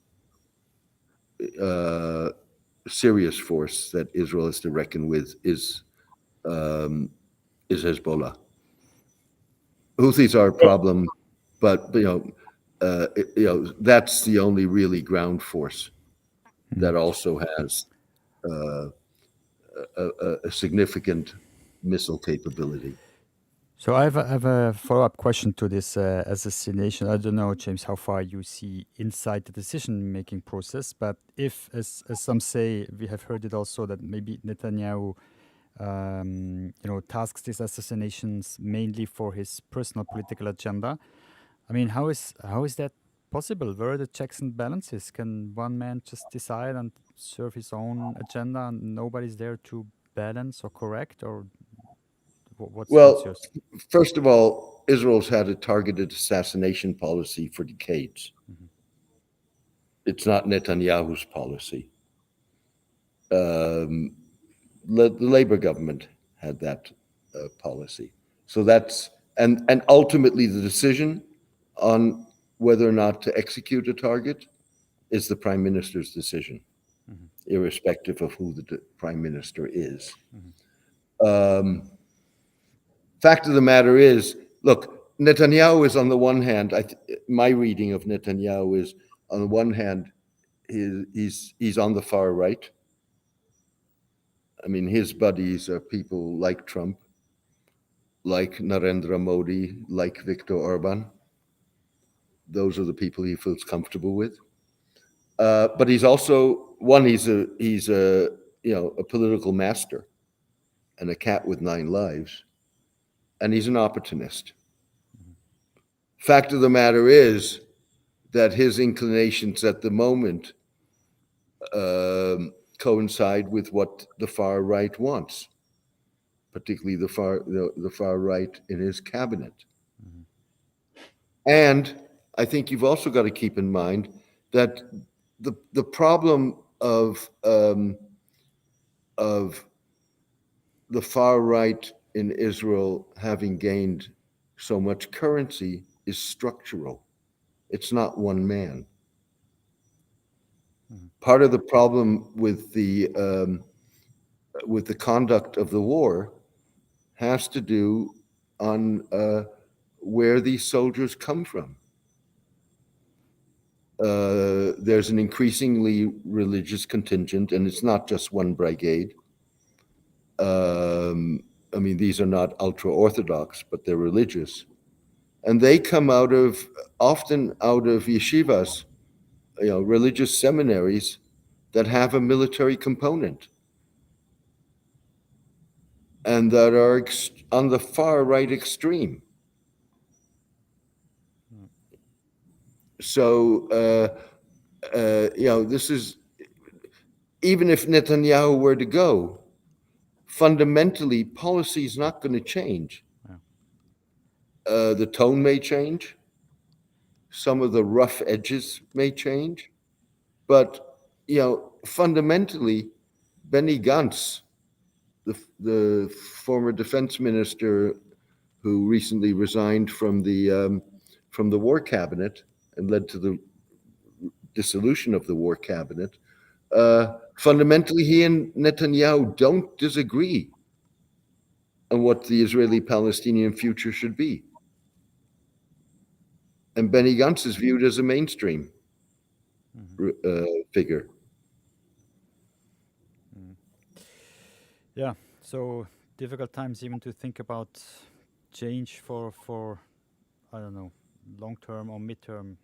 Speaker 2: serious force that Israel has to reckon with is Hezbollah. Houthis are a problem, but that's the only really ground force that also has a significant missile capability.
Speaker 1: So I have a follow-up question to this assassination. I don't know, James, how far you see inside the decision-making process, but if, as some say, we have heard it also that maybe Netanyahu, tasks these assassinations mainly for his personal political agenda. I mean, how is that possible? Where are the checks and balances? Can one man just decide and serve his own agenda, and nobody's there to balance or correct, or what's
Speaker 2: Well,
Speaker 1: yours?
Speaker 2: first of all, Israel's had a targeted assassination policy for decades.
Speaker 1: Mhm.
Speaker 2: It's not Netanyahu's policy. The Labor government had that policy. So that's, and ultimately the decision on whether or not to execute a target is the prime minister's decision,
Speaker 1: Mhm.
Speaker 2: irrespective of who the prime minister is.
Speaker 1: Mhm.
Speaker 2: Fact of the matter is, look, Netanyahu is on the one hand, my reading of Netanyahu is, on the one hand, he's on the far right. I mean, his buddies are people like Trump, like Narendra Modi, like Viktor Orban. Those are the people he feels comfortable with. But he's also he's a political master and a cat with 9 lives, and he's an opportunist. Fact of the matter is that his inclinations at the moment coincide with what the far right wants, particularly the far right in his cabinet.
Speaker 1: Mhm.
Speaker 2: And I think you've also got to keep in mind that the problem of the far right in Israel having gained so much currency is structural. It's not one man. Part of the problem with the conduct of the war has to do on where these soldiers come from. There's an increasingly religious contingent, and it's not just one brigade. I mean, these are not ultra-Orthodox, but they're religious. And they come often out of yeshivas, religious seminaries that have a military component and that are on the far right extreme. So, this is, even if Netanyahu were to go, fundamentally, policy is not going to change. The tone may change. Some of the rough edges may change. But, fundamentally, Benny Gantz, the former defense minister who recently resigned from the war cabinet and led to the dissolution of the war cabinet, fundamentally, he and Netanyahu don't disagree on what the Israeli-Palestinian future should be. And Benny Gantz is viewed as a mainstream figure.
Speaker 1: Yeah, so difficult times even to think about change for I don't know, long-term or mid-term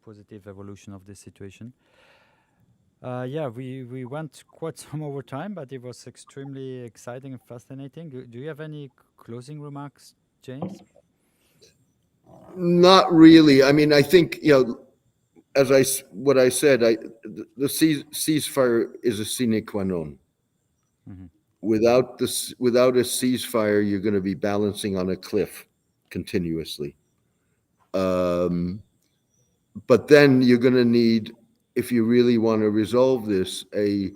Speaker 1: positive evolution of this situation. Yeah, we went quite some over time, but it was extremely exciting and fascinating. Do you have any closing remarks, James?
Speaker 2: Not really. I mean, I think, what I said, the ceasefire is a sine qua non. Without a ceasefire, you're going to be balancing on a cliff continuously. But then you're going to need, if you really want to resolve this, a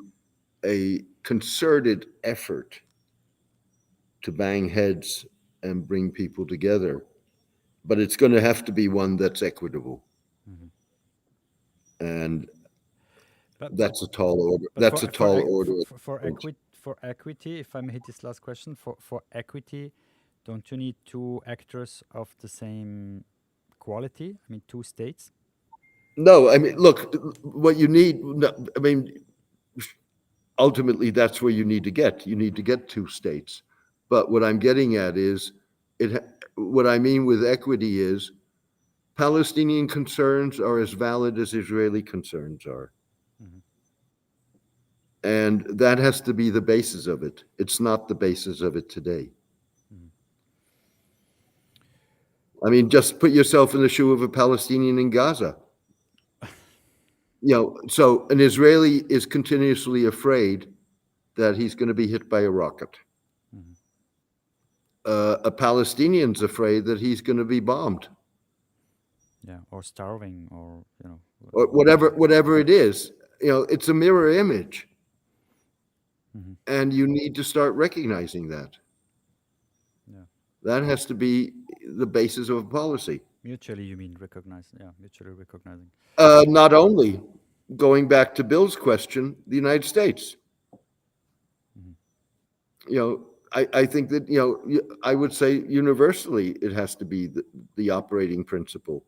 Speaker 2: concerted effort to bang heads and bring people together. But it's going to have to be one that's equitable. And that's a tall order. That's a tall order.
Speaker 1: For equity, if I may hit this last question, for equity, don't you need two actors of the same quality? I mean, two states?
Speaker 2: No, I mean, look, what you need, I mean, ultimately, that's where you need to get. You need to get two states. But what I'm getting at is, what I mean with equity is, Palestinian concerns are as valid as Israeli concerns are. And that has to be the basis of it. It's not the basis of it today. I mean, just put yourself in the shoe of a Palestinian in Gaza. So an Israeli is continuously afraid that he's going to be hit by a rocket. A Palestinian's afraid that he's going to be bombed.
Speaker 1: Yeah, or starving, or
Speaker 2: or whatever it is. It's a mirror image, and you need to start recognizing that.
Speaker 1: Yeah,
Speaker 2: that has to be the basis of a policy.
Speaker 1: Mutually, you mean recognize? Yeah, mutually recognizing.
Speaker 2: Not only, going back to Bill's question, the United States. I think that, I would say universally it has to be the operating principle.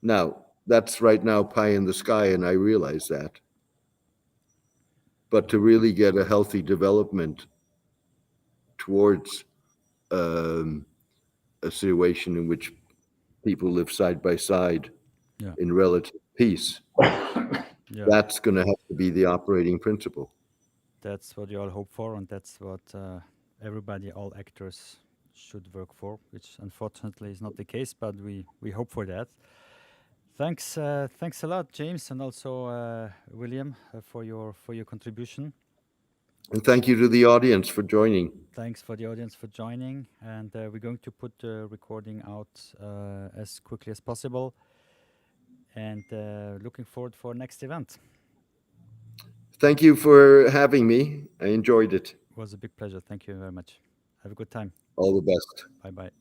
Speaker 2: Now, that's right now pie in the sky, and I realize that. But to really get a healthy development towards a situation in which people live side by side in relative peace, that's going to have to be the operating principle.
Speaker 1: That's what you all hope for, and that's what everybody, all actors should work for, which unfortunately is not the case, but we hope for that. Thanks a lot, James, and also William, for your contribution.
Speaker 2: And thank you to the audience for joining.
Speaker 1: Thanks for the audience for joining, and we're going to put the recording out as quickly as possible, and looking forward for next event.
Speaker 2: Thank you for having me. I enjoyed it.
Speaker 1: It was a big pleasure. Thank you very much. Have a good time.
Speaker 2: All the best.
Speaker 1: Bye-bye.